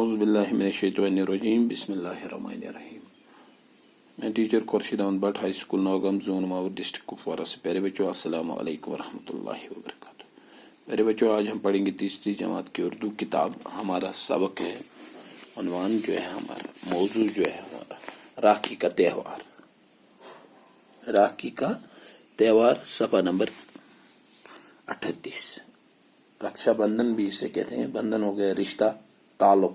اعوذ باللہ من الشیطان الرجیم بسم اللہ الرحمن الرحیم. میں teacher Khurshid Ahmad Bhat high school Nowgam zone Mawar district Kupwara سے. پیارے بچوں السلام علیکم ورحمۃ اللہ وبرکاتہ. پیارے بچوں آج ہم پڑھیں گے تیسری جماعت کی اردو کتاب. ہمارا سبق ہے، عنوان جو ہے ہمارا موضوع جو ہے ہمارا راکھی کا تہوار. راکھی کا تہوار صفحہ نمبر 38. رکشا بندھن بھی اسے کہتے ہیں. بندھن ہو گیا رشتہ، تعلق.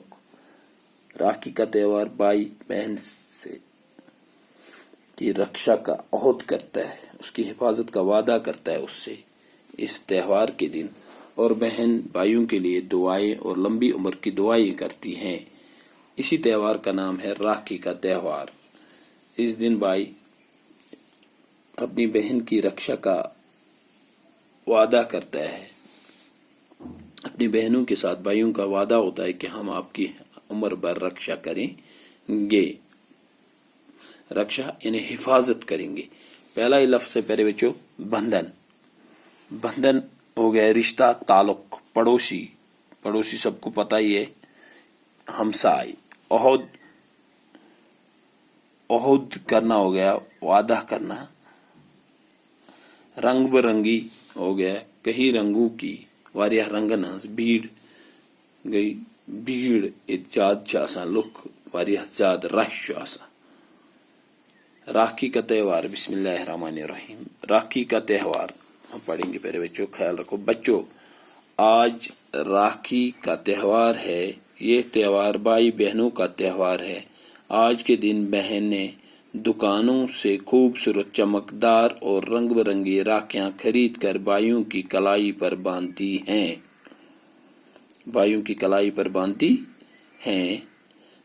راکھی کا تہوار بھائی بہن سے کی رکشا کا عہد کرتا ہے، اس کی حفاظت کا وعدہ کرتا ہے اس سے اس تہوار کے دن. اور بہن بھائیوں کے لیے دعائیں اور لمبی عمر کی دعائیں کرتی ہیں. اسی تہوار کا نام ہے راکھی کا تہوار. اس دن بھائی اپنی بہن کی رکشا کا وعدہ کرتا ہے. اپنی بہنوں کے ساتھ بھائیوں کا وعدہ ہوتا ہے کہ ہم آپ کی عمر بھر رکشا کریں گے. رکشا یعنی حفاظت کریں گے. پہلا ہی لفظ ہے پیارے بچوں بندھن. بندھن ہو گیا رشتہ، تعلق، پڑوسی. پڑوسی سب کو پتہ ہی ہے، ہمسائے. عہد کرنا ہو گیا وعدہ کرنا. رنگ برنگی ہو گیا کئی رنگوں کی واریاہ رنگن ہنس بھیڑ گئی. بھیڑ زیادہ لکھ واریاہ زیادہ رش آسان. راکھی کا تہوار بسم اللہ الرحمن الرحیم. راکھی کا تہوار ہم پڑھیں گے پیارے بچوں. خیال رکھو بچوں، آج راکھی کا تہوار ہے. یہ تہوار بھائی بہنوں کا تہوار ہے. آج کے دن بہنیں دکانوں سے خوبصورت چمکدار اور رنگ برنگی راکیاں خرید کر بھائیوں کی کلائی پر باندھتی ہیں. بھائیوں کی کلائی پر باندھتی ہیں.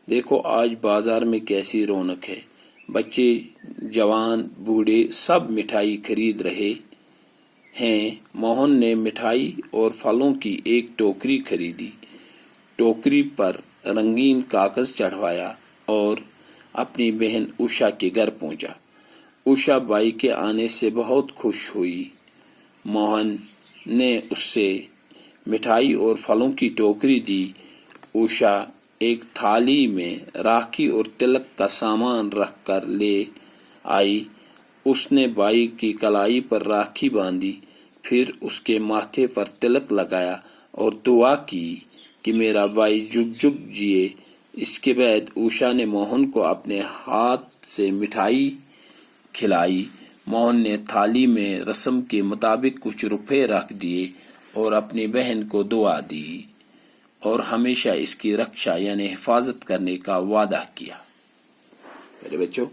دیکھو آج بازار میں کیسی رونق ہے. بچے، جوان، بوڑھے سب مٹھائی خرید رہے ہیں. موہن نے مٹھائی اور پھلوں کی ایک ٹوکری خریدی. ٹوکری پر رنگین کاغذ چڑھوایا اور اپنی بہن اوشا کے گھر پہنچا. اوشا بھائی کے آنے سے بہت خوش ہوئی. موہن نے اس سے مٹھائی اور پھلوں کی ٹوکری دی. اوشا ایک تھالی میں راکھی اور تلک کا سامان رکھ کر لے آئی. اس نے بھائی کی کلائی پر راکھی باندھی، پھر اس کے ماتھے پر تلک لگایا اور دعا کی کہ میرا بھائی جگ جگ جیے. اس کے بعد اوشا نے موہن کو اپنے ہاتھ سے مٹھائی کھلائی. موہن نے تھالی میں رسم کے مطابق کچھ روپے رکھ دیے اور اپنی بہن کو دعا دی اور ہمیشہ اس کی رکشا یعنی حفاظت کرنے کا وعدہ کیا. میرے بچوں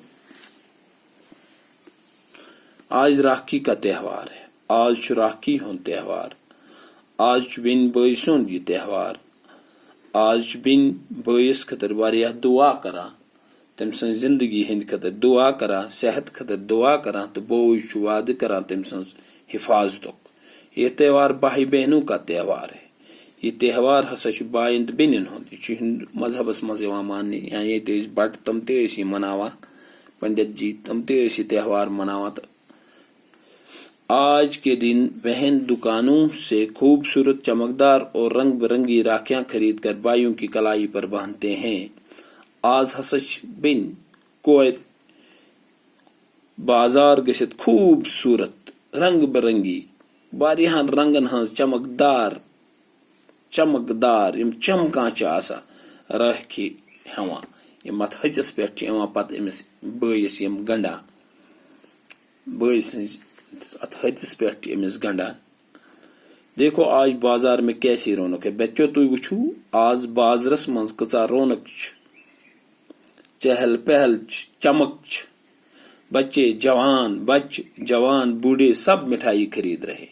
آج راکھی کا تہوار ہے. آج راکھی ہن تہوار. آج بن بھائی سن یہ تہوار. آج بن بھائیس خطر واریاہ دعا کران، تم سن زندگی ہند خطر دعا کران، صحت خطر دعا کران، تو بوئی چھ وعدہ کران تم سن حفاظت. یہ تہوار بھائی بہنوں کا تہوار ہے. یہ تہوار ہسا بائن تو بینن ہند. یہ مذہبس مز ماننے، یعنی یہ بٹ تم تہ مناوان، پنڈت جی تم تہ تہوار مناوان. آج کے دن بہن دکانوں سے خوبصورت چمکدار اور رنگ برنگی راکیاں خرید کر بھائیوں کی کلائی پر باندھتے ہیں. آج ہسا بن کوت بازار گژھت خوبصورت رنگ برنگی واریاہن رنگن ہنز چمکدار یم چمکان چھ آسان راکھی ہیوان. یم ات ہچس پہ پتہ امس بٲیس یم گنڈان، بٲے سٕنز ات ہتس پہ امس گنڈان. دیکھو آج بازار میں کیسی رونق ہے. بچوں تھی وچھو آج بازرس مز کچا رونق چھ، چہل پہل چھ، چمک چھ. بچے جوان بوڑھے سب مٹھائی خرید رہے.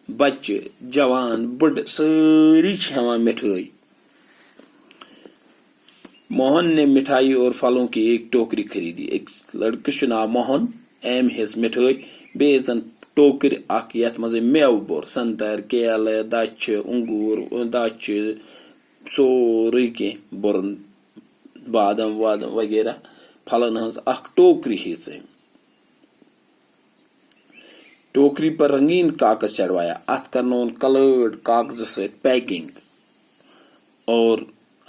بچے جوان بڑھ ساری ہیوان مٹھائی. موہن نے مٹھائی اور پھلوں کی ایک ٹوکری خریدی. ایک لڑکہ ناو موہن ایم ہز مٹھائی بیٚیہِ زن ٹوکر اکھ یتھ مز میو بور، سنگتر، کیلہٕ، دچھ، انگور، دچھ سورُے کینٛہہ بورُن، بادام وادام وغیرہ پھلن ہنز اکھ ٹوکری ہیژ. ٹوکری پر رنگین کاغذ چڑھوایا. ات کرنون کلرڈ کاغذ ست پیکنگ اور